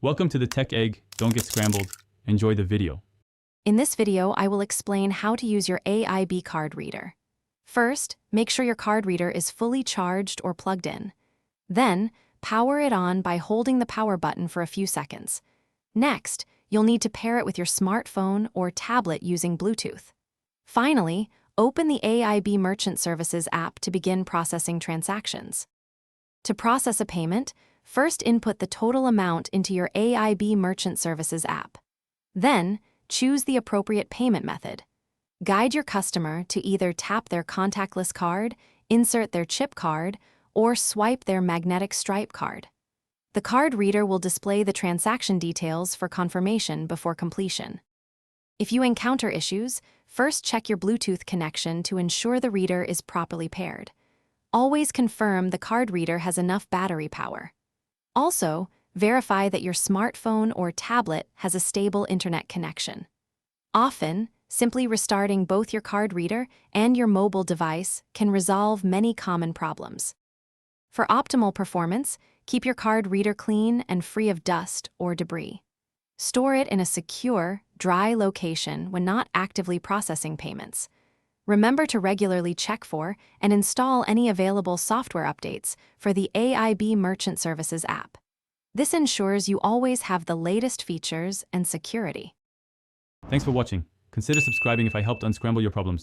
Welcome to the Tech Egg. Don't get scrambled. Enjoy the video. In this video, I will explain how to use your AIB card reader. First, make sure your card reader is fully charged or plugged in. Then, power it on by holding the power button for a few seconds. Next, you'll need to pair it with your smartphone or tablet using Bluetooth. Finally, open the AIB Merchant Services app to begin processing transactions. To process a payment, first input the total amount into your AIB Merchant Services app. Then, choose the appropriate payment method. Guide your customer to either tap their contactless card, insert their chip card, or swipe their magnetic stripe card. The card reader will display the transaction details for confirmation before completion. If you encounter issues, first check your Bluetooth connection to ensure the reader is properly paired. Always confirm the card reader has enough battery power. Also, verify that your smartphone or tablet has a stable internet connection. Often, simply restarting both your card reader and your mobile device can resolve many common problems. For optimal performance, keep your card reader clean and free of dust or debris. Store it in a secure, dry location when not actively processing payments. Remember to regularly check for and install any available software updates for the AIB Merchant Services app. This ensures you always have the latest features and security. Thanks for watching. Consider subscribing if I helped unscramble your problems.